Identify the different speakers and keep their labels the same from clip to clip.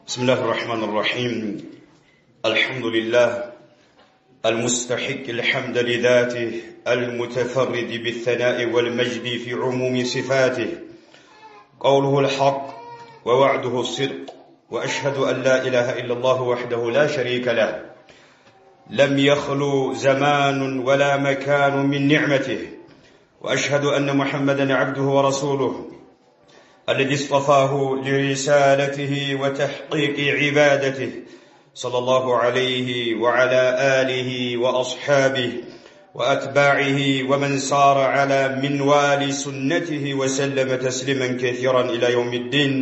Speaker 1: بسم الله الرحمن الرحيم. الحمد لله المستحق الحمد لذاته المتفرد بالثناء والمجد في عموم صفاته، قوله الحق ووعده الصدق، وأشهد أن لا إله إلا الله وحده لا شريك له، لم يخلو زمان ولا مكان من نعمته، وأشهد أن محمدا عبده ورسوله الذي اصطفاه لرسالته وتحقيق عبادته، صلى الله عليه وعلى آله وأصحابه وأتباعه ومن سار على منوال سنته وسلم تسليما كثيرا إلى يوم الدين.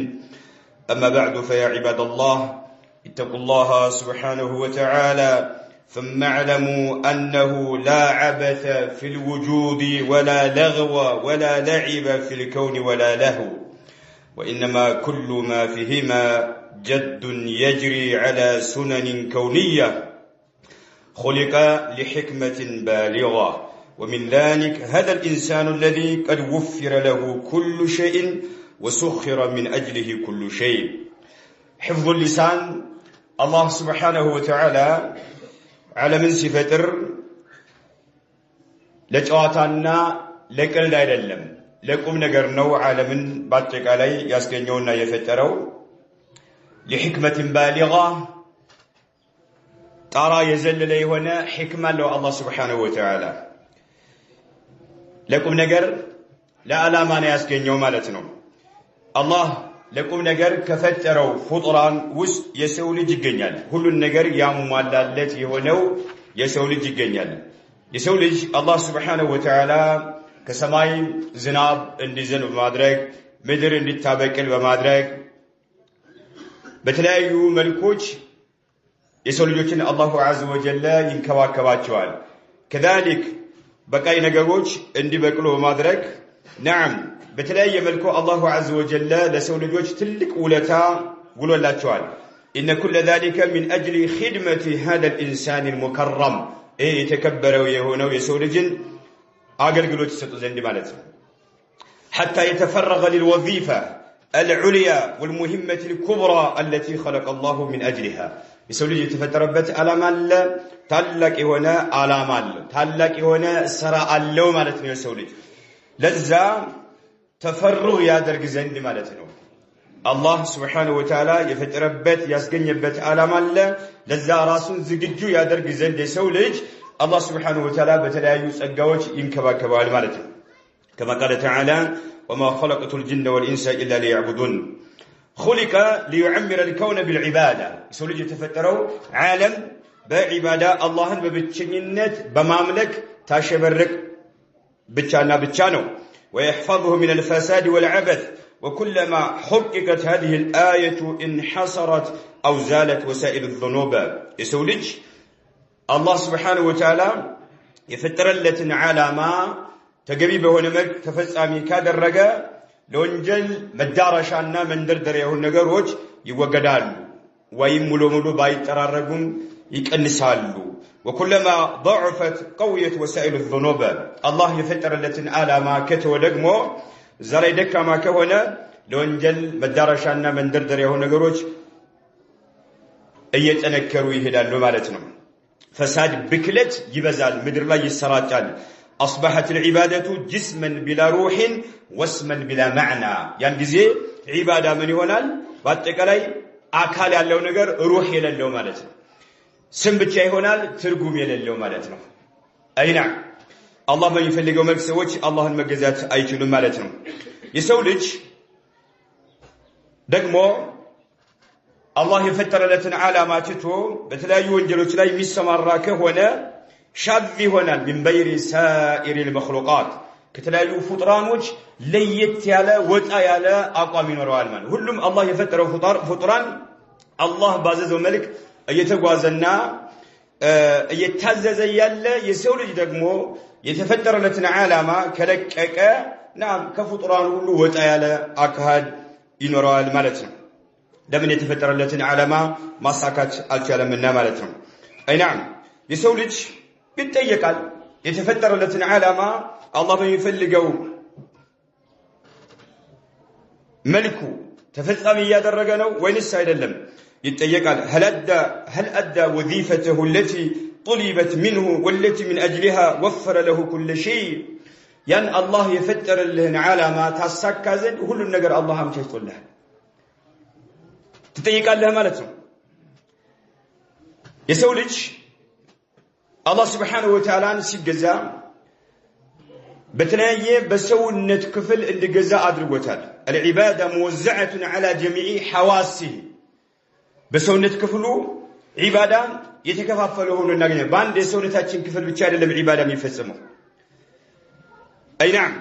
Speaker 1: أما بعد، فيا عباد الله، اتقوا الله سبحانه وتعالى، ثم اعلموا أنه لا عبث في الوجود ولا لغو ولا لعب في الكون ولا لهو، وإنما كل ما فيهما جد يجري على سنن كونية خلق لحكمة بالغة، ومن ذلك هذا الإنسان الذي قد وفر له كل شيء وسخر من أجله كل شيء. حفظ اللسان الله سبحانه وتعالى على من ሲፈጥር ለጨዋታና ለቀልድ አይደለም፣ ለቁም ነገር ነው። ዓለምን በአጠቃላይ ያስገኘውና የፈጠረው لحكمة بالغة ጣራ የዘለለ የሆነ ሕክማ አለው አላህ Subhanahu Wa Ta'ala። ለቁም ነገር ለዓላማ ነው ያስገኘው ማለት ነው። አላህ ለቁም ነገር ከፈጠረው ፍጡራን ውስጥ የሰው ልጅ ይገኛል። ሁሉን ነገር ያሟላለት የሆነው የሰው ልጅ ይገኛል። የሰው ልጅ አላህ Subhanahu Wa Ta'ala ከሰማይ ዝናብ እንዲዘንብ በማድረግ ምድር እንድታበቅል በማድረግ በተለያዩ መልኮች የሰው ልጆችን አላሁ ዐዘ ወጀለ ይንከባከባቸዋል። ከذلك በቃይ ነገሮች እንዲበቅሉ በማድረግ ነዓም በተለያየ መልኩ አላሁ ዐዘ ወጀለ ለሰው ልጆች ትልቅ ውለታ ውሎላቸዋል። إن كل ذلك من أجل خدمة هذا الإنسان المكرم የተከበረው የሆነው የሰው ልጅን አገልግሎት ይሰጡ ዘንድ ማለት ነው። حتى يتفرغ للوظيفة العليا والمهمة الكبرى التي خلق الله من أجلها. የሰው ልጅ የተፈጠረበት ዓላማ አለ፣ ታላቅ የሆነ ዓላማ አለ፣ ታላቅ የሆነ ሥራ አለው ማለት ነው። የሰው ልጅ ለዛ ተፈሩግ ያደርግ ዘንድ ማለት ነው። አላህ Subhanahu Wa Ta'ala የፈጠረበት ያስገኘበት ዓላማ አለ። ለዛ ራሱን ዝግጁ ያደርግ ዘንድ የሰው ልጅ አላህ Subhanahu Wa Ta'ala በተለያዩ ጸጋዎች ይንከባከባል ማለት ነው። كما قال تعالى وما خلقت الجن والإنس إلا ليعبدون. خلق ليعمر الكون بالعبادة. የሰው ልጅ የተፈጠረው ዓለም በዒባዳ አላህን በብቸኝነት በማምለክ ታሸበረቅ ብቻና ብቻ ነው። ويحفظه من الفساد والعبث. وكلما حققت هذه الآية انحصرت أو زالت وسائل الذنوب. የሰው ልጅ አላህ Subhanahu Wa Ta'ala የፈጠረለትን ዓላማ ተገቢ በሆነ መልክ ተፈጻሚ ካደረገ ለወንጀል መዳረሻና መንደርደሪያ የሆኑ ነገሮች ይወገዳሉ፣ ወይም ሙሉ ሙሉ ባይጠራረጉም ይቀንሳሉ። وكلما ضعفت قويت وسائل الذنوب. الله የፈጠረለትን ዓላማ ከተወ ደግሞ ዛሬ ደካማ ከሆነ ለወንጀል መዳረሻና መንደርደሪያ የሆኑ ነገሮች እየጠነከሩ ይሄዳሉ ማለት ነው። ፈሳድ ብክለት ይበዛል፣ ምድር ላይ ይሰራጫል። أصبحت العبادة جسما بلا روح واسما بلا معنى. ያን ጊዜ ዒባዳ ምን ይሆናል? በአጠቃላይ አካል ያለው ነገር ሩህ የሌለው ማለት ነው። ስም ብቻ ይሆናል፣ ትርጉም የሌለው ማለት ነው። አይና አላህ በሚፈልገው መልክ ሰዎች አላህን መገዛት አይችሉም ማለት ነው። የሰው ልጅ ደግሞ አላህ የፈጠረለትን ዓላማ ትቶ በተለያዩ ወንጀሎች ላይ የሚሰማራ ከሆነ ሻዝ ይሆናል። من بين سائر المخلوقات. ከተለያዩ ፍጡራኖች ለየት ያለ ወጣ ያለ አቋም ይኖረዋል ማለት። ሁሉም አላህ የፈጠረው ፍጡራን አላህ ባዘዘው መልክ እየተጓዘና እየታዘዘ ያለ፣ የሰው ልጅ ደግሞ የተፈጠረለትን ዓላማ ከለቀቀ ከፍጡራን ሁሉ ወጣ ያለ አካሄድ ይኖረዋል ማለት ነው። ለምን የተፈጠረለትን ዓላማ ማሳካት አልቻለምና ማለት ነው። አይናም የሰው ልጅ ይጠየቃል። የተፈጠረለትን ዓላማ አላህ በሚፈልገው መልኩ ተፈጻሚ ያደረገ ነው ወይንስ አይደለም? يتيقال هل أدى وظيفته التي طلبت منه والتي من أجلها وفر له كل شيء ያን አላህ የፈጠረልህን ዓላማ ታሳካ ዘንድ ሁሉን ነገር አላህ አመቻችቶልሃል ትጠይቃለህ ማለት ነው የሰው ልጅ አላህ Subhanahu Wa Ta'ala ሲገዛ በተለያየ በሰውነት ክፍል እንዲገዛ አድርጎታል العباده موزعه على جميع حواسه በሰውነት ክፍሉ ዒባዳ የተከፋፈለ ሆኖ እናገኛለን በአንድ የሰውነታችን ክፍል ብቻ አይደለም ዒባዳ የሚፈጸመው أي نعم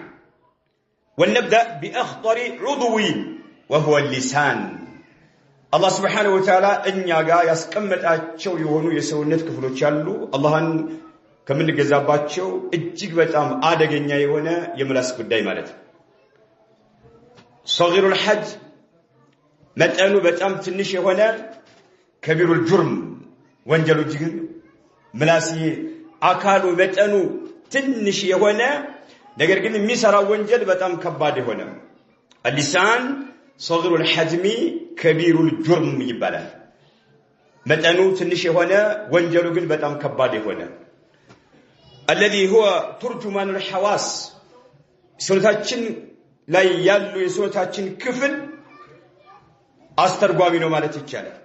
Speaker 1: ونبدأ بأخطر عضو وهو اللسان الله سبحانه وتعالى إن يجا يسكمل أشيو يهونو يسوونت كفلو شالو اللهن كمن جزابات شو إجيك بتأم عادة جنيا يهونا يملاس كداي مالت صغير الحج متأنو بتأم تنش يهونا كبير الجرم وانجلو جيل ملاسي أكالو متأنو تنش يهونا ነገር ግን የሚሰራው ወንጀል በጣም ከባድ ሆነ اللسان صغير الحجم كبير الجرم ይባላል መጠኑ ትንሽ የሆነ ወንጀሉ ግን በጣም ከባድ የሆነ الذي هو ترجمان الحواس ሰውነታችን ላይ ያሉ የሰውነታችን ክፍል አስተርጓሚ ነው ማለት ይቻላል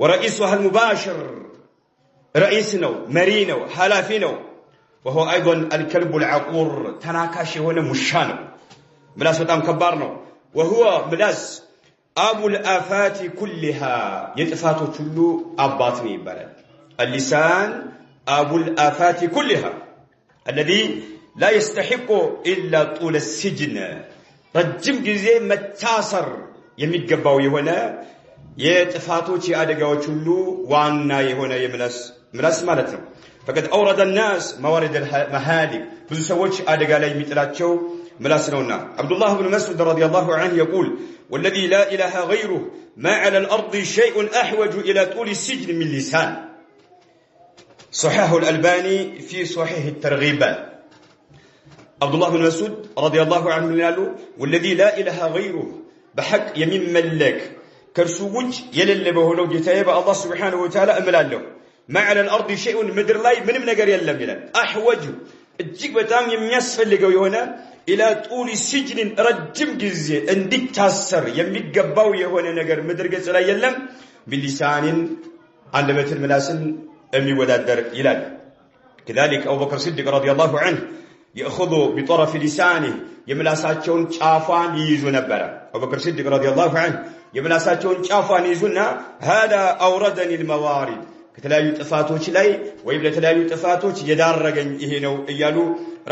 Speaker 1: ورئيسها المباشر رئيس ነው መሪ ነው ኃላፊ ነው وهو ايضا الكلب العقور تناكاش هنا مشانو ملاس بتام كبار ነው وهو ملاس ابو الافات كلها يطفاتو ሁሉ አባት ነው ይባላል اللسان ابو الافات كلها الذي لا يستحق الا طول السجن ረጅም ጊዜ መታሰር የሚገባው የሆነ የጥፋቶች ያደጋዎች ሁሉ ዋና የሆነ የምላስ ማለት ነው فقد أورد الناس موارد المهالك ብዙ ሰዎች አደጋ ላይ የሚጥላቸው ምላስ ነውና عبد الله بن مسعود رضي الله عنه يقول والذي لا إله غيره ما على الأرض شيء أحوج إلى طول السجن من لسان صححه الألباني في صحيح الترغيب عبد الله بن مسعود رضي الله عنه قال والذي لا إله غيره بحق يمين ملك كرسوج يلل بهولو جتايب الله سبحانه وتعالى أملاله ما على الأرض شيء مدر لاي من نجار يلم يلم أحوج الجيك بتام يميسفلقوا يهونا إلى طول سجن رجم جزء عندك تأثر يميك جباو يهونا نجار مدر جزء لا يلم باللسان عند مثل ملاسن أمي ودادر يلال كذلك أبو بكر الصديق رضي الله عنه يأخذ بطرف لسانه يملاساتون شافان يزون برا أبو بكر الصديق رضي الله عنه يملاساتون شافان يزون هذا أوردني الموارد ከተለያዩ ጥፋቶች ላይ ወይ ለተለያዩ ጥፋቶች የዳረገኝ ይሄ ነው እያሉ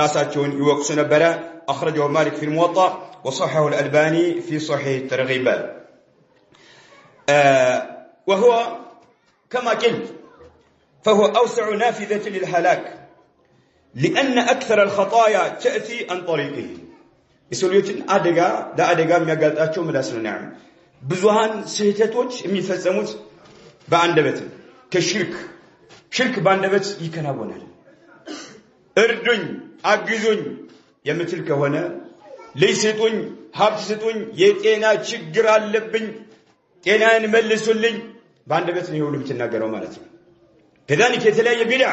Speaker 1: ራሳቸውን ይወቅሱ ነበር اخرجه مالك في الموطأ وصححه الألباني في صحيح الترغيب وهو كما قلت فهو أوسع نافذة للهلاك لأن أكثر الخطايا تأتي عن طريقه يسوليوتن أدغا دا أدغا የሚያጋልጣቸው ምላስ ነው نعم ብዙሃን ስህተቶች የሚፈጸሙት በአንደበት كشرك باندبت يكناونال اردن اغزون የምትል ከሆነ ለይሰጡኝ ሀብት ስጡኝ የጤና ችግር አለብኝ ጤናዬን መልሱልኝ ባንደበት ነው ሁሉ የምትናገረው ማለት ነው ከዛንክ የተለያየ ቢድዓ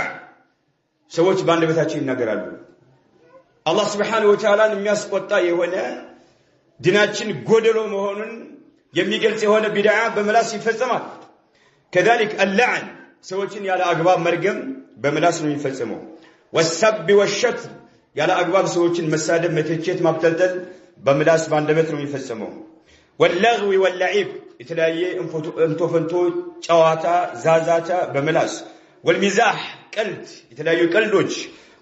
Speaker 1: ሰዎች ባንደበታቸው ይናገራሉ አላህ Subhanahu Wa Ta'ala የሚያስቆጣ የሆነ ዲናችን ጎደሎ መሆኑን የሚገልጽ የሆነ ቢድዓ በመላስ ይፈጸማል كذلك اللعن سوتين يالا أقباب مرقم بملاس من يفلسمه والسب والشتم يالا أقباب سوتين مسادب متجيت مبتلتل بملاس باندبت من يفلسمه واللغو واللعب يتلاقي انتو شواتا زازاتا بملاس والمزاح قلت يتلاقي قلوج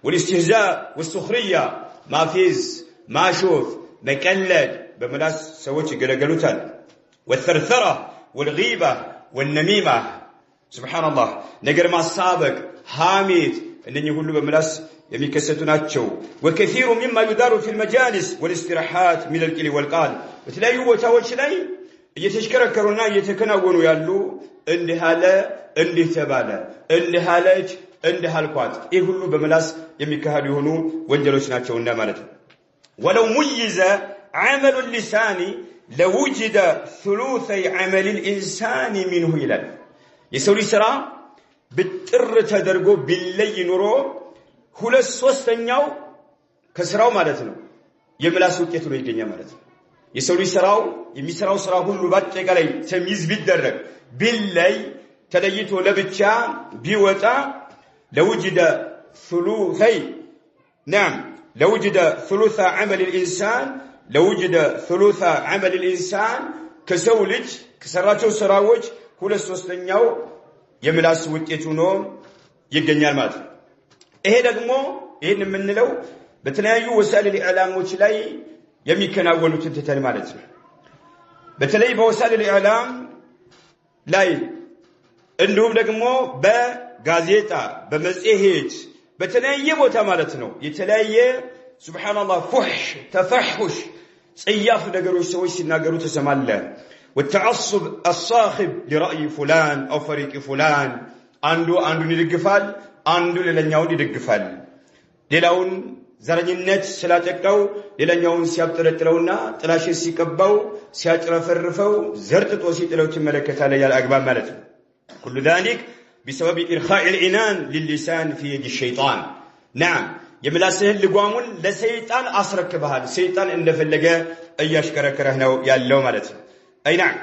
Speaker 1: والاستهزاء والسخرية ما فيز ما شوف مكلد بملاس سوتي قلقلوتان والثرثرة والغيبة والنميمة سبحان الله نجر ما السابق حامد أنني يقول بملاس يميكستناتشو وكثير مما يدار في المجالس والاستراحات من الكل والقال وتلاقي وتاوش لاي يتشكركرونا يتكناونوا يالو اللي هالا اللي تبالا اللي هالاج اللي هالقات إيه كله بملاس يميكهاد يهونو وانجلوش ناتشونا مالته ولو ميز عمل اللسان لوجد ثلثي عمل الإنسان منه ይላል የሰው ስራ ብጥር ተደርጎ ቢለይ ኑሮ 2/3ኛው ከስራው ማለት ነው የምላስ ውጤት ነው ይገኛል ማለት ነው የሰው ስራው የሚሰራው ስራ ሁሉ በአጠቃላይ ተሚዝ ቢደረግ ቢለይ ተለይቶ ለብቻ ቢወጣ لوجد ثلثي نعم لوجد ثلث عمل الإنسان لوجد ثلث عمل الإنسان كسولج كسراتو سراوج 2/3ኛው የምላስ ውጤቱ ነው ይገኛል ማለት ነው ይሄ ደግሞ ይሄን የምንለው በተለያዩ ወሳኢል ኢዕላሞች ላይ የሚከናወኑት ትተን ማለት ነው በተለይ በወሳኢል ኢዕላም ላይ እንዲሁም ደግሞ በጋዜጣ በመጽሔት በተለያየ ቦታ ማለት ነው የተለያየ ሱብሃንአላህ ፉህሽ ተፈሁሽ ጽያፍ ነገሮች ሰዎች ሲናገሩ ተሰማለ والتعصب الصاخب لرأي فلان أو فريق فلان عنده يدغفال عنده للኛውን ይደግፋል ሌላውን ዘረኝነት ስላጠቃው ሌላኛውን ሲያብጠለጥለውና ጥላሽ ሲቀባው ሲያጭረፈርፈው ዘርጥጦ ሲጥለው ተመለከታለ ያለ አግባብ ማለት ነው كل ذلك بسبب إرخاء العنان للسان في يد الشيطان نعم የምላስህን ልጓሙን ለሰይጣን አስረክበሃል ሰይጣን እንደፈለገ እያሽከረከረህ ነው ያለው ማለት ነው أي نعم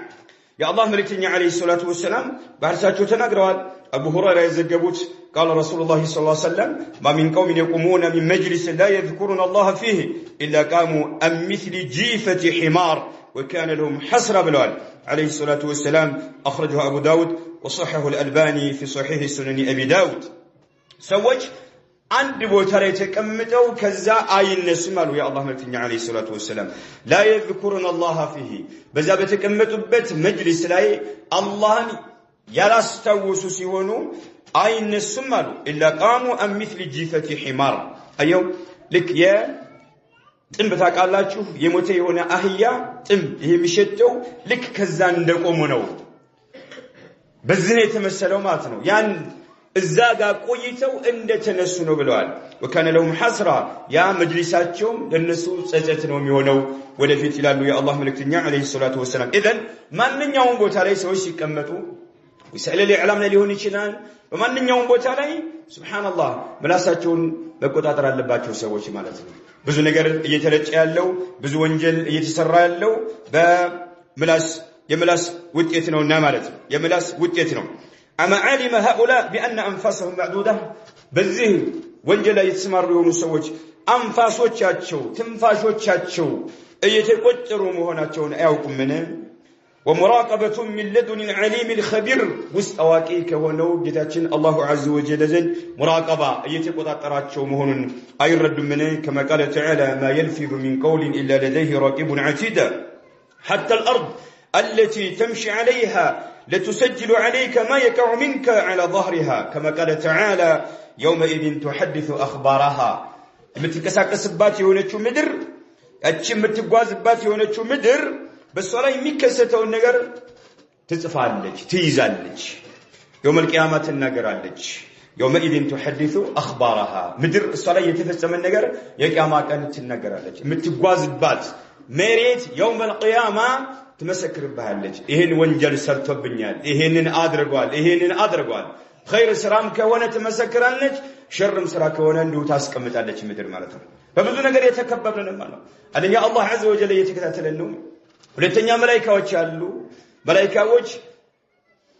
Speaker 1: يا الله ملكتني عليه الصلاة والسلام بحرساته تنقروا أبو هريرة يزقبوت قال رسول الله صلى الله عليه وسلم ما من قوم يقومون من مجلس لا يذكرون الله فيه إلا قاموا أم مثل جيفة حمار وكان لهم حسر بلوال عليه الصلاة والسلام أخرجه أبو داود وصححه الألباني في صحيح سنن أبي داود سوج عند بوتاري تكمتو كذا آين نسمالو يا الله ملكتني عليه الصلاة والسلام لا يذكرون الله فيه بذا بتكمتو بيت مجلس لاي الله يلاستوسو سيونو آين نسمالو إلا قاموا أم مثل جيفة حمار أيوم لك يا تم بتاقالاچو يموت يሆነ አህያ ጥም ይሄ የሚሸተው ልክ ከዛ እንደቆሙ ነው በዚህ ነው የተመሰለው ማለት ነው ያን እዛ ጋር ቆይተው እንደተነሱ ነው ብለዋል وكان لهم حسرة يا مجلساتهم ለነሱ ጸጸት ነው የሚሆነው ወደፊት ይላሉ የአላህ መልእክተኛ አለይሂ ሰላቱ ወሰለም ኢዘን ማንኛውም ቦታ ላይ ሰዎች ሲቀመጡ ወሰለ ለኢዕላም ላይ ሊሆን ይችላል በማንኛውም ቦታ ላይ ሱብሃንአላህ ምላሳቸውን መቆጣጠር አለባቸው ሰዎች ማለት ነው ብዙ ነገር እየተረጨ ያለው ብዙ ወንጀል እየተሰራ ያለው በምላስ የምላስ ውጤት ነውና ማለት ነው የምላስ ውጤት ነው أما علم هؤلاء بأن أنفاسهم معدودة بذه وانجل يتسمر يونو سوج أنفاسوچاچو تنفاسوچاچو ايتقطروا مهوناچون اياوكم منه ومراقبة من لدن العليم الخبير واستواقيك ونو جتاچن الله عز وجل زين مراقبة ايتقطراچو مهونن ايرد منه كما قال تعالى ما يلفظ من قول إلا لديه راقب عتيد حتى الأرض التي تمشي عليها لتسجل عليك ما يقع منك على ظهرها كما قال تعالى يومئذ تحدث أخبارها የምትንቀሳቀስባት የሆነችው ምድር እቺ የምትጓዝባት የሆነችው ምድር በሷ ላይ የሚከሰተውን ነገር ትጽፋለች ትይዛለች يوم القيامة ትናገራለች يومئذ تحدث أخبارها ምድር እሷ ላይ የተፈጸመ ነገር የቂያማ ቀን ትናገራለች የምትጓዝባት መሬት يوم القيامة ትመሰክርብሃለች ይሄን ወንጀል ሰርቶብኛል ይሄንን አድርጓል خير ስራም ከሆነ ትመሰክራለች ሸርም ስራ ከሆነ እንዲሁ ታስቀምጣለች ምድር ማለት ነው በብዙ ነገር የተከበበልን ማለት ነው አንደኛ አላህ عز وجل እየተከታተለን ነው ሁለተኛ መላእክቶች አሉ መላእክቶች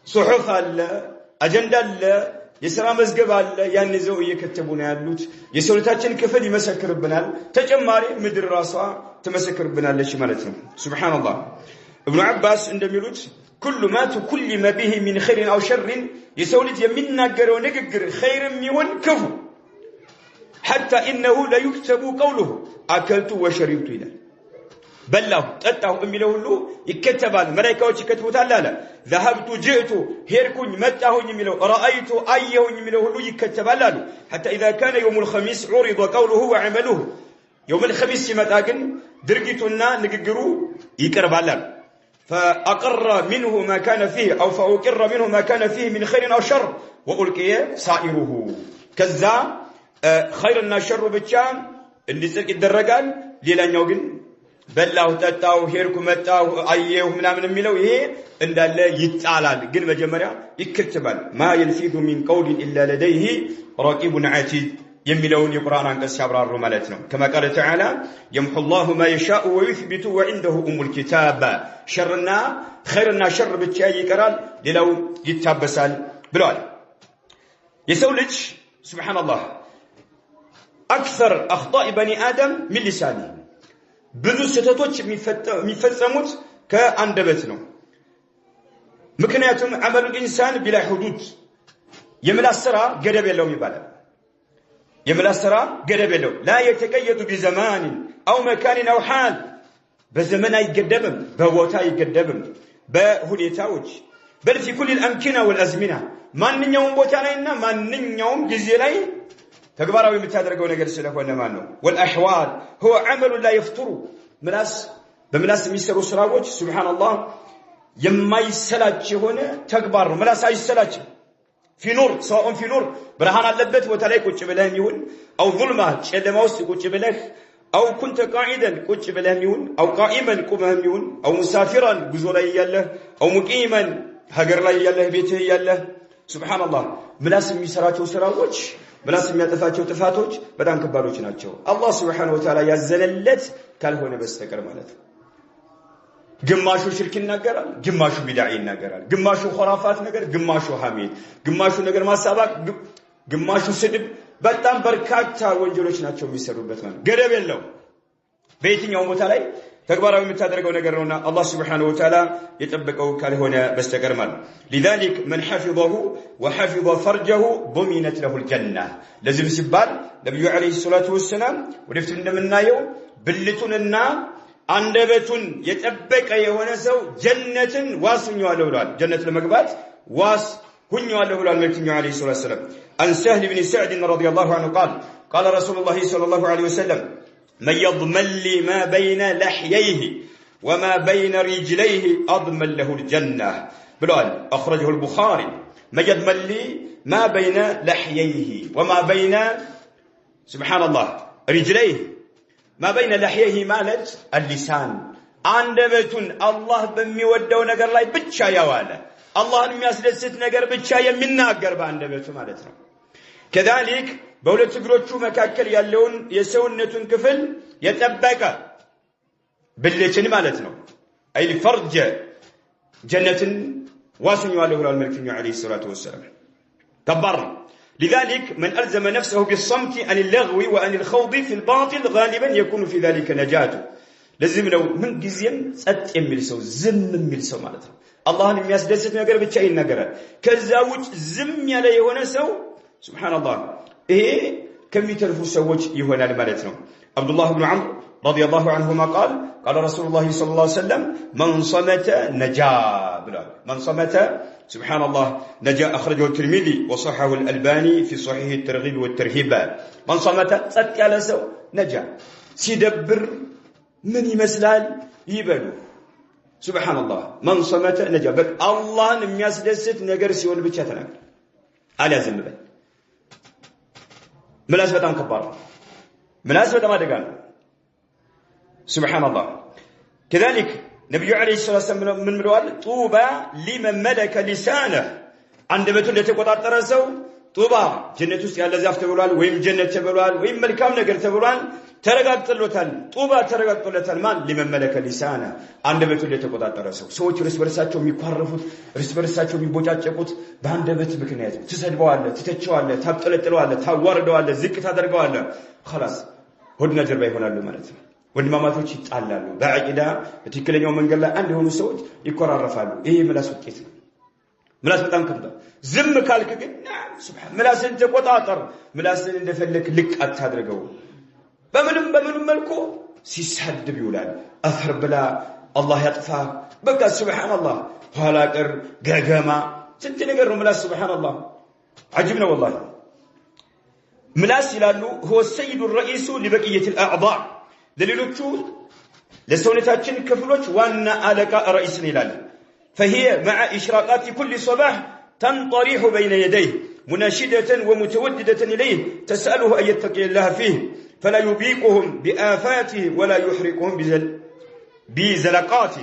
Speaker 1: ሱሑፍ አለ አጀንዳ አለ የሥራ መዝገብ አለ ያን ይዘው እየከተቡ ነው ያሉት የሰውነታችን ክፍል ይመሰክርብናል ተጨማሪ ምድር ራሷ ትመሰክርብናለች ማለት ነው ሱብሃንአላህ ابن عباس እንደሚሉት كل ما تكلم به من خير او شر يسولت የሚናገረው ንግግር خيرም ይሁን ክፉ حتى انه لا يكتب قوله اكلت وشربت ይላል በላሁ ጠጣሁ የሚለው ሁሉ ይከተባል መላእክቶች ይከተቡታል አለ ذهبت جئت ሄርኩኝ መጣሁኝ የሚለው رايت አየሁኝ የሚለው ሁሉ ይከተባል አሉ حتى اذا كان يوم الخميس عرض قوله وعمله يوم الخميس ሲመጣ ግን ድርጊቱና ንግግሩ ይቀርባል فأقر منه ما كان فيه أو فأقر منه ما كان فيه من خير أو شر وألقي سائره كذا خيرنا شر بتشان اللي سلك الدرجال ليلان يوجن በላው ጠጣው ሄርኩ መጣው አየው ምናምን የሚለው ይሄ እንዳለ ይጣላል ግን መጀመሪያ ይከተባል ማ يلفظ من قول الا لديه رقيب عتيد የሚለውን የቁርአን አንቀጽ ያብራሩ ማለት ነው كما قال تعالى يمحو الله ما يشاء ويثبت وعنده ام الكتاب شرنا خيرنا شر ብቻ ይቀራል ሌላው ይታበሳል ብለዋል የሰው ልጅ سبحان الله اكثر اخطاء بني ادم من لسانه ብዙ ስህተቶች የሚፈጸሙት ከአንደበት ነው ምክንያቱም عمل الانسان بلا حدود የምላስ ስራ ገደብ የለውም ይባላል የምላስ ስራ ገደብ የለው لا يتقيد بزمان او مكان او حال በዘመን አይገደብም በቦታ አይገደብም በሁኔታዎች بل في كل الامكنه والازمنه ማንኛውም ቦታ ላይና ማንኛውም ጊዜ ላይ ተግባራዊ የምታደርገው ነገር ስለሆነ ማለት ነው والأحوال هو عمل لا يفتر በምላስ የሚሰሩ ስራዎች سبحان الله የማይሰላች የሆነ ተግባር ነው ምላስ አይሰላችም في نور سواء في نور برهان አለበት ቦታ ላይ ቁጭ ብለህም ይሁን او ظلمه ጨለማ ውስጥ ቁጭ ብለህ او كنت قاعدا ቁጭ ብለህም ይሁን او قائما ቁመህም ይሁን او مسافرا ጉዞ ላይ ያለህ او مقيما ሀገር ላይ ያለህ ቤትህ ያለህ سبحان الله ምላስ የሚሰራቸው ስራዎች ምላስ የሚያጠፋቸው ጥፋቶች በጣም ከባዶች ናቸው አላህ Subhanahu Wa Ta'ala ያዘነለት ካልሆነ በስተቀር ማለት ነው ግማሹ ሽርክ ይናገራል ግማሹ ቢድዓ ይናገራል ግማሹ ኹራፋት ነገር ግማሹ ሐሜት ግማሹ ነገር ማሳባቅ ግማሹ ስድብ በጣም በርካታ ወንጀሎች ናቸው የሚሰሩበት ማለት ገደብ የለው በየትኛው ቦታ ላይ ተግባራዊ የምታደርገው ነገር ነውና አላህ Subhanahu Wa Ta'ala የጠበቀው ካልሆነ በስተቀር ማለት لذلك من حفظه وحفظ فرجه ضمنت له الجنه ለዚህ ሲባል ነብዩ አለይሂ ሰላቱ ወሰለም ወደፊት እንደምናየው ብልቱንና አንደበቱን የጠበቀ የሆነ ሰው ጀነትን ዋስኛዋለሁ ብሏል ጀነት ለመግባት ዋስ ሁኛዋለሁ ብሏል ነብዩ አለይሂ ሰላቱ ወሰለም عن سهل بن سعد رضي الله عنه قال رسول الله صلى الله عليه وسلم من يضمن لي ما بين لحييه وما بين رجليه أضمن له الجنة بلال أخرجه البخاري من يضمن لي ما بين لحييه وما بين سبحان الله رجليه ما بين لحييه مالت اللسان عندبتون الله بميودو نجر لاي بتشا يواله الله የሚያስደስት ነገር ብቻ የሚናገር በአንደበቱ ማለት ነው كذلك በሁለት እግሮቹ መካከል ያለውን የሰውነቱን ክፍል የጠበቀ ብልትን ማለት ነው አይ ፈርጀ ጀነትን ዋስኛዋለሁ ብሏል መልእክተኛው አለይሂ ሰላቱ ወሰለም ተባረ لذلك من ألزم نفسه بالصمت عن اللغو وعن الخوض في الباطل غالبا يكون في ذلك نجاته لازم لو من ጊዜም ጸጥ የሚል ሰው ዝም የሚል ሰው ማለት ነው አላህን የሚያስደስት ነገር ብቻ ይናገራል ከዛ ውጭ ዝም ያለ የሆነ ሰው سبحان الله ይሄ ከሚተርፉ ሰዎች ይሆናል ማለት ነው አብዱላህ ኢብኑ ዐምር رضي الله عنهما قال رسول الله صلى الله عليه وسلم من صمت نجا بلال من صمت سبحان الله نجا أخرجه الترمذي وصححه الألباني في صحيح الترغيب والترهيب من صمت ጸጥ ያለ ሰው نجا ሲደብር ምን ይመስላል ይበሉ سبحان الله من صمت نجا በቃ አላህን የሚያስደስት ነገር ሲሆን ብቻ ተናገር አልያዝም በል ምላስ በጣም ከባድ ነው ምላስ በጣም አደጋ ነው سبحان الله كذلك نبي عليه الصلاه والسلام من ብለዋል طوبى لمن ملك لسانه አንደበቱን ለተቆጣጠረ ሰው ጡባ ጀነት ውስጥ ያለ ዛፍ ተብሏል ወይም ጀነት ተብሏል ወይም መልካም ነገር ተብሏል ተረጋግጦለታል ጡባ ተረጋግጦለታል ማን لمن ملك لسانه አንደበቱን ለተቆጣጠረ ሰው ሰዎች እርስ በርሳቸው የሚኳረፉት እርስ በርሳቸው የሚቦጫጨቁት በአንደበት ምክንያት ትሰድበዋለህ ትተቸዋለህ ታብጠለጥለዋለህ ታዋርደዋለህ ዝቅ ታደርገዋለህ خلاص ሆድና ጀርባ ይሆናሉ ማለት ነው ወንድማማቾች ይጣላሉ በአቂዳ በትክክለኛው መንገድ ላይ አንድ የሆኑ ሰዎች ይኮራረፋሉ ይሄ ምላስ ውጤት ነው ምላስ በጣም ከባድ ዝም ካልክ ግን ሱብሃን ምላስን ተቆጣጠር ምላስን እንደፈለክ ልቅ አታድርገው በምንም መልኩ ሲሳደብ ይውላል አፈር ብላ አላህ ያጥፋ በቃ ሱብሃንአላህ ኋላ ቀር ገገማ ስንት ነገር ነው ምላስ ሱብሃንአላህ عجبنا والله ምላስ ይላሉ هو السيد الرئيس لبقيه الاعضاء ለሌሎቹ ለሰውነታችን ክፍሎች ዋና አለቃ رئيس ይላል فهي مع اشراقات كل صباح تنطرح بين يديه مناشدة ومتوددة إليه تسأله أن يتقي الله فيه فلا يبيقهم بآفاته ولا يحرقهم بزلقات.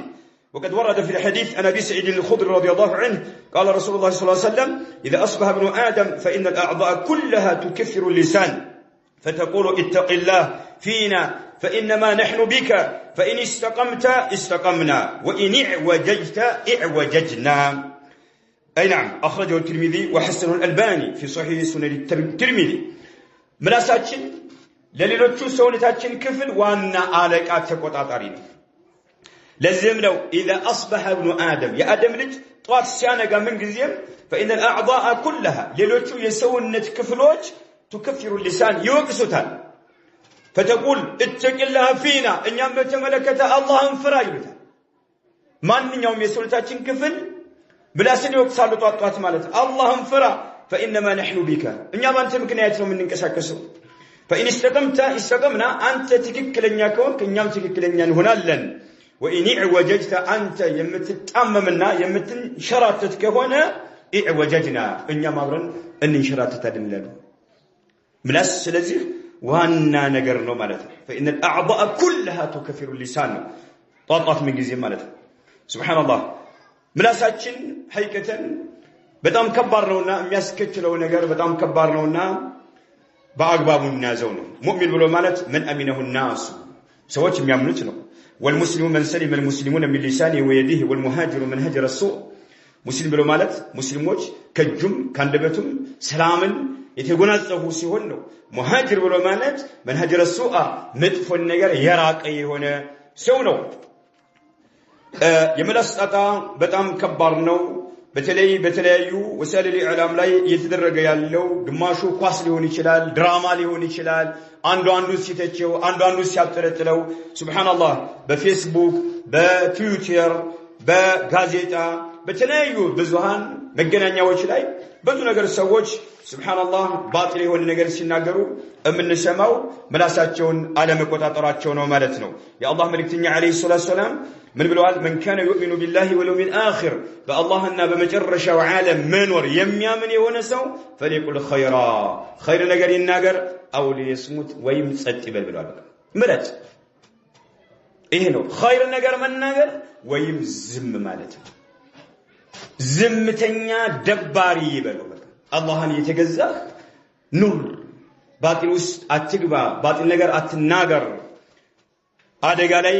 Speaker 1: وقد ورد في الحديث عن أبي سعيد الخدري رضي الله عنه قال رسول الله صلى الله عليه وسلم إذا أصبح ابن آدم فإن الأعضاء كلها تكفر اللسان فتقول اتق الله فينا فإنما نحن بك فإن استقمت استقمنا وإن اعوججت اعوججنا. أي نعم أخرجه الترمذي وحسنه الألباني في صحيح سنن الترمذي. ملاساتችን ለሌሎቹ ሰውነታችን ክፍል ዋና አለቃ ተቆጣጣሪ ነው። ለዚህም ነው إذا أصبح ابن آدم የአደም ልጅ ጧት ሲያነጋ ምን ጊዜም فإن الأعضاء كلها ሌሎቹ የሰውነት ክፍሎች تكفر اللسان ይወቅሱታል فتقول اتق الله فينا እኛም በተመለከተ አላህን ፍራ ይሉታል። ማንኛውም የሰውነታችን ክፍል ምላስን ይወቅሳሉ ጧት ማለት አላህን ፍራ فإنما نحن بك እኛ ባንተ ምክንያት ነው የምንንቀሳቀሰው فإن استقمت استقمنا أنت ትክክለኛ ከሆንክ እኛም ትክክለኛ እንሆናለን وإن اعوججت أنت የምትጣመምና የምትንሸራተት ከሆነ اعوججنا እኛም አብረን እንንሸራተታለን። ምላስ ስለዚህ ዋና ነገር ነው ማለት ነው። فإن الأعضاء كلها تكفر اللسان ጧት ምን ጊዜ ማለት ነው። ሱብሃንአላህ ምላሳችን ሐቂቀተን በጣም ከባድ ነውና የሚያስከትለው ነገር በጣም ከባድ ነውና በአግባቡ እናዘው ነው። ሙእሚን ብሎ ማለት من أمنه الناس ሰዎች የሚያምኑት ነው። والمسلم من سلم المسلمون من لسانه ويده والمهاجر من هجر السوء ሙስሊም ብሎ ማለት ሙስሊሞች ከጁም ካንደበቱም ሰላምን የተጎናጸፉ ሲሆን ነው። ሙሃጅር ብሎ ማለት من هجر السوء መጥፎን ነገር የራቀ የሆነ ሰው ነው። የምላስ ጣጣ በጣም ከባድ ነው። በተለያዩ ወሳኢል ኢዕላም ላይ እየተደረገ ያለው ግማሹ ኳስ ሊሆን ይችላል ድራማ ሊሆን ይችላል አንዱ ሲተቸው አንዱ ሲያጠረጥለው ሱብሃንአላህ በፌስቡክ በትዊተር በጋዜጣ በተለያዩ ብዙሃን መገናኛዎች ላይ ብዙ ነገር ሰዎች ሱብሃንአላህ ባጢል የሆነ ነገር ሲናገሩ እምንሰማው ምላሳቸውን አለመቆጣጠራቸው ነው ማለት ነው። የአላህ መልእክተኛ አለይሂ ሰላቱ ሰላም ምን ብለዋል? من كان يؤمن بالله واليوم الآخر በአላህና በመጨረሻው ዓለም መኖር የሚያምን የሆነ ሰው فليقل خيرا خير ነገር ይናገር أو ليصمت ወይም ጸጥ ይበል ብለዋል። ምረጥ ይሄ ነው خير ነገር መናገር ወይም ዝም ማለት ነው። ዝምተኛ ደባሪ ይበለው በቃ አላህን የተገዛህ ኑር ባጢል ውስጥ አትግባ ባጢል ነገር አትናገር አደጋ ላይ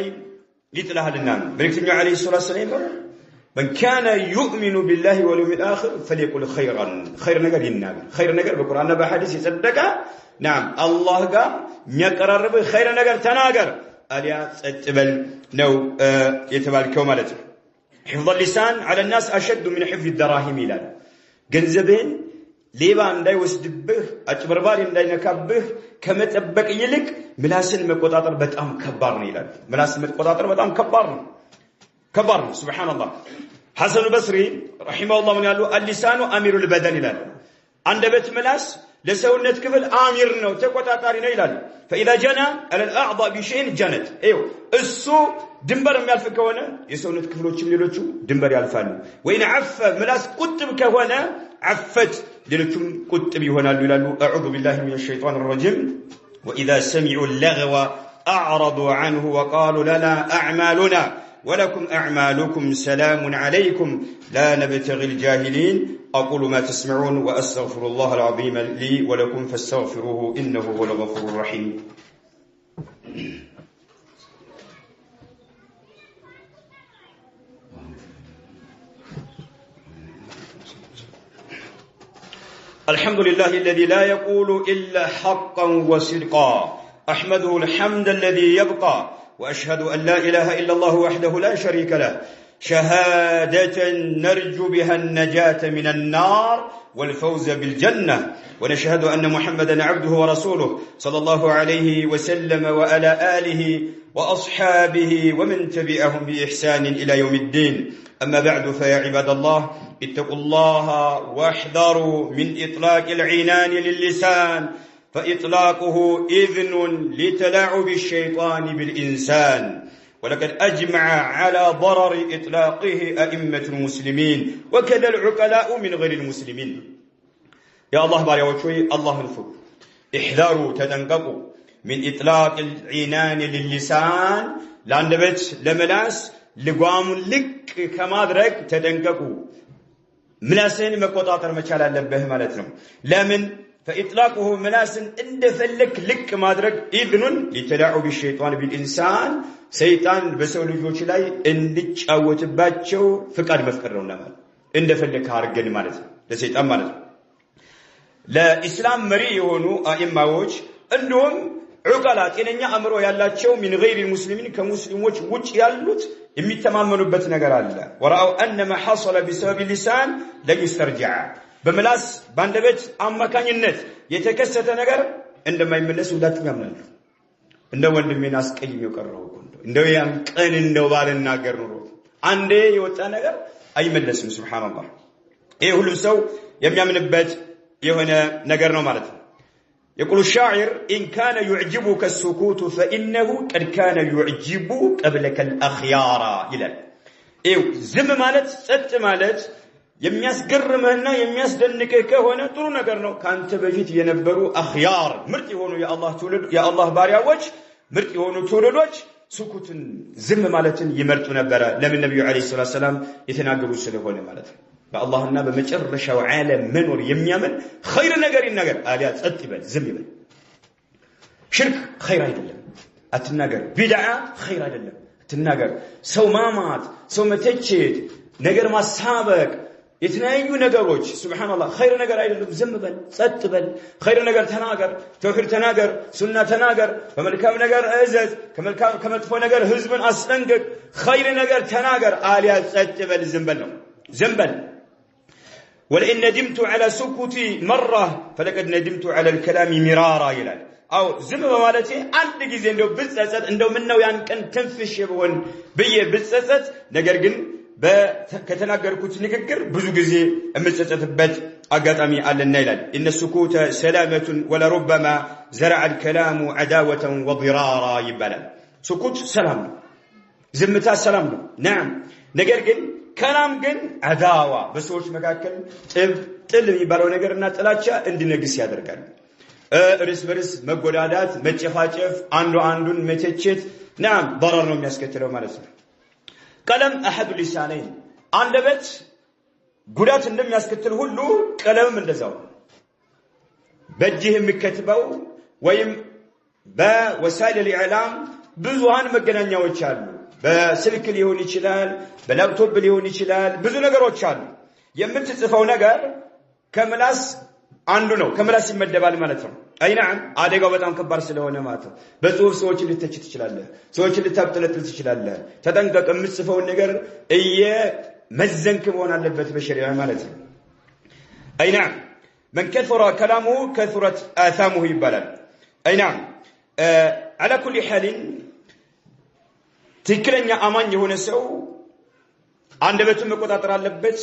Speaker 1: ይጥላልና ነው። መልእክተኛው አለይሂ ሰላቱ ሰላም من كان يؤمن بالله واليوم الآخر فليقل خيرا خير ነገር ይናገር خير ነገር በቁርአንና በሐዲስ የጸደቀ نعم الله ጋር የሚያቀራርብ خير ነገር ተናገር አሊያ ጸጥ በል ነው የተባልከው ማለት ነው። حفظ اللسان على الناس أشد من حفظ الدراهم ይላል። ገንዘብን ሌባ እንዳይወስድብህ አጭበርባሪ እንዳይነካብህ ከመጠበቅ ይልቅ ምላስን መቆጣጠር በጣም ከባድ ነው ይላል። ምላስን መቆጣጠር በጣም ከባድ ነው ሱብሃንአላህ። ሐሰን በስሪ ረሂመሁላህ ምን ያሉ اللسان أمير البدن ይላል። አንደበት ምላስ ለሰውነት ክፍል አሚር ነው ተቆጣጣሪ ነው ይላል። فإذا جنى على الأعضاء بشيء جنت ايوه እሱ ድንበር የሚያልፍ ከሆነ የሰውነት ክፍሎችም ሌሎቹ ድንበር ያልፋሉ። ወይን عف ምላስ ቁጥብ ከሆነ عفت ሌሎቹም ቁጥብ ይሆናሉ ይላሉ። أعوذ بالله من الشيطان الرجيم وإذا سمعوا اللغو أعرضوا عنه وقالوا لنا أعمالنا ولكم أعمالكم سلام عليكم لا نبتغي الجاهلين أقول ما تسمعون وأستغفر الله العظيم لي ولكم فاستغفروه إنه هو الغفور الرحيم. الحمد لله الذي لا يقول إلا حقا وصدقا أحمده الحمد الذي يبقى وأشهد أن لا إله إلا الله وحده لا شريك له شهادة نرجو بها النجاة من النار والفوز بالجنة ونشهد أن محمدا عبده ورسوله صلى الله عليه وسلم وعلى آله وأصحابه ومن تبعهم بإحسان إلى يوم الدين. أما بعد فيا عباد الله اتقوا الله واحذروا من إطلاق العنان للسان فإطلاقه إذن لتلاعب الشيطان بالإنسان ولقد أجمع على ضرر إطلاقه أئمة المسلمين وكذا العقلاء من غير المسلمين. يا الله بارك وشوي الله نفو احذروا تدنققوا من إطلاق العنان للسان ለአንደበት ለምላስ ልጓሙን ልቅ ከማድረግ ተጠንቀቁ ምላስን መቆጣጠር መቻል አለበት ማለት ነው ለምን فإطلاقه ملاسن እንደፈለክ ልቅ ማድረግ ኢብኑን لتلاعب الشيطان بالإنسان ሰይጣን በሰው ልጆች ላይ እንዲጫወትባቸው ፍቃድ መፍቀድ ነው ማለት እንደፈለክ አርገን ማለት ነው ለሰይጣን ማለት ነው ለኢስላም መሪ የሆኑ አኢማዎች እንደውም ዑቀላ ጤነኛ አእምሮ ያላቸው من غير المسلمين ከሙስሊሞች ውጭ ያሉት የሚተማመኑበት ነገር አለ ወራው ان ما حصل بسبب اللسان لا يسترجع በምላስ ባንደበት አማካኝነት የተከሰተ ነገር እንደማይመለስ ሁላችሁም ያምናሉ እንደ ወንድሜን አስቀይሜው ቀረው እንደው ያን ቀን እንደው ባልናገር ኑሮ አንዴ የወጣ ነገር አይመለስም ሱብሃንአላህ ይሄ ሁሉም ሰው የሚያምንበት የሆነ ነገር ነው ማለት ነው يقول الشاعر إن كان يعجبك السكوت فإنه قد كان يعجب قبلك الأخيار ይላል ይሄ ዝም ማለት ጸጥ ማለት የሚያስገርምህና የሚያስደንቅህ ከሆነ ጥሩ ነገር ነው ካንተ በፊት የነበሩ አኽያር ምርጥ የሆኑ የአላህ ባሪያዎች ምርጥ የሆኑ ትውልዶች ስኩትን ዝም ማለትን ይመርጡ ነበር ለምን ነብዩ አለይሂ ሰላም የተናገሩ ስለሆነ ማለት ነው በአላህና በመጨረሻው ዓለም መኖር የሚያምን ኸይር ነገር ይናገር አሊያ ጸጥ ይበል ዝም ይበል ሽርክ ኸይር አይደለም አትናገር ቢድዓ ኸይር አይደለም አትናገር ሰው ማማት ሰው መተቸት ነገር ማሳበቅ የተለያዩ ነገሮች ሱብሃንአላህ ኸይር ነገር አይደለም ዝም በል ጸጥ በል ኸይር ነገር ተናገር ተውሂድ ተናገር ሱና ተናገር በመልካም ነገር እዘዝ ከመጥፎ ነገር ህዝብን አስጠንቅቅ ኸይር ነገር ተናገር አሊያ ጸጥ በል ዝም በል ነው ዝም በል ولئن ندمت على سكوتي مرة فلقد ندمت على الكلام مرارا ይላል አው ዝም በማለቴ አንድ ጊዜ እንደው ብጸጸት እንደው ምን ነው ያን ቀን ተንፍሽ ይሆን በየ ብጸጸት ነገር ግን ከተናገርኩት ንግግር ብዙ ጊዜ እምጸጸትበት አጋጣሚ አለና ይላል ان السكوت سلامة ولا ربما زرع الكلام عداوة وضرارا ይባላል سكوت ሰላም ነው ዝምታ ሰላም ነው نعم ነገር ግን ከላም ግን አዳዋ በሰዎች መካከል ጥል የሚባለው ነገርና ጥላቻ እንዲነግስ ያደርጋል እርስ በርስ መጎዳዳት መጨፋጨፍ አንዱን መተቸት نعم ضرر ነው የሚያስከትለው ማለት ነው ቀለም احد اللسانين አንደበት ጉዳት እንደሚያስከትል ሁሉ ቀለምም እንደዛው በእጅህ የሚከትበው ወይም በወሳይል الإعلام ብዙሃን መገናኛዎች አሉ በስልክ ሊሆን ይችላል በላፕቶፕ ሊሆን ይችላል ብዙ ነገሮች አሉ የምትጽፈው ነገር ከምላስ አንዱ ነው ከምላስ ይመደባል ማለት ነው አይናም አደጋው በጣም ከባድ ስለሆነ ማለት ነው በጽሁፍ ሰዎችን ልትተች ትችላለህ ሰዎችን ልታብጠለጥል ትችላለህ ተጠንቀቅ የምትጽፈው ነገር መዘንክ መሆን አለበት በሸሪዓ ማለት ነው አይናም من كثر كلامه كثرت آثامه ይባላል አይናም على كل حال ትክክለኛ አማኝ የሆነ ሰው አንደበቱን መቆጣጠር አለበት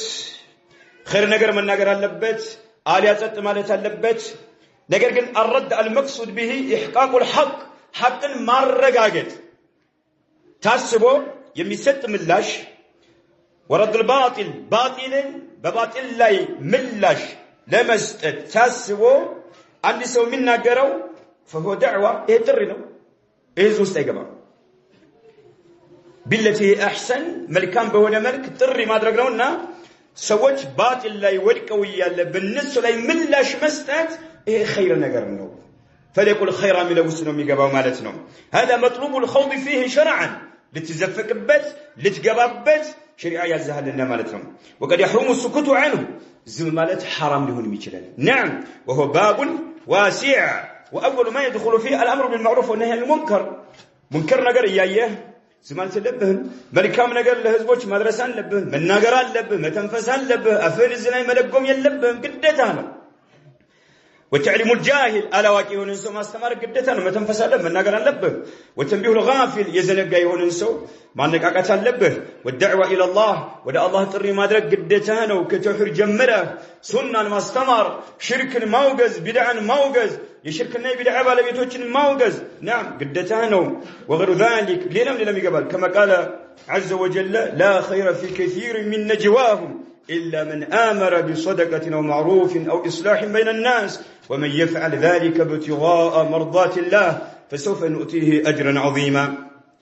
Speaker 1: ኸይር ነገር መናገር አለበት አሊያ ጸጥ ማለት አለበት ነገር ግን الرد المقصود به احقاق الحق حقን ማረጋገጥ ታስቦ የሚሰጥ ምላሽ ورد الباطل باطلا በባጢል ላይ ምላሽ ለመስጠት ታስቦ አንድ ሰው የሚናገረው فهو دعوة ጥሪ ነው እዚህ ውስጥ አይገባም بالتي احسن መልካም በሆነ መልክ ጥሪ ማድረግ ነውና ሰዎች ባጢል ላይ ወድቀው ያለ በእነሱ ላይ ምላሽ መስጠት ይሄ ኸይር ነገር ነው فليقل خير من لوسنو የሚገባው ማለት ነው هذا مطلوب الخوض فيه شرعا لتزفقበት لتገባበት شريعه ያዛልና ማለት ነው وقد يحرم السكوت عنه ዝም ማለት حرام ሊሆን ይችላል نعم وهو باب واسع واول ما يدخل فيه الامر بالمعروف والنهي عن المنكر منكر ነገር ያያየህ ዝማንት ለብህም መልካም ነገር ለህዝቦች ማድረስ አለብህ መናገር አለብህ መተንፈስ አለብህ አፈን ዝናይ መለጎም የለብህም ግዴታ ነው وتعلم الجاهل አላዋቂ የሆነን ሰው ማስተማር ግዴታ ነው መተንፈስ አለብህ መናገር አለብህ وتنبيه الغافل የዘነጋ የሆነን ሰው ማነቃቃት አለብህ والدعوه الى الله ወደ አላህ ጥሪ ማድረግ ግዴታ ነው ከተውሂድ ጀምረህ ሱናን ማስተማር ሽርክን ማውገዝ ቢድዓን ማውገዝ የሽርክና የቢድዓ ባለቤቶችን ማውገዝ نعم ግዴታ ነው وغير ذلك ሌላም ይገባል كما قال عز وجل لا خير في كثير من نجواهم إلا من آمر بصدقة أو معروف أو إصلاح بين الناس ومن يفعل ذلك ابتغاء مرضات الله فسوف نؤتيه أجرا عظيما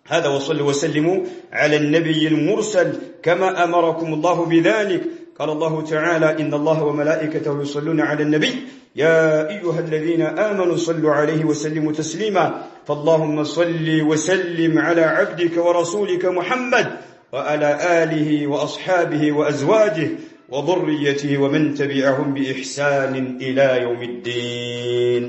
Speaker 1: هذا وصلوا وسلموا على النبي المرسل كما أمركم الله بذلك. قال الله تعالى: إن الله وملائكته يصلون على النبي يا أيها الذين آمنوا صلوا عليه وسلموا تسليما. فاللهم صل وسلم على عبدك ورسولك محمد وعلى آله وأصحابه وأزواجه وذريته ومن تبعهم بإحسان إلى يوم الدين.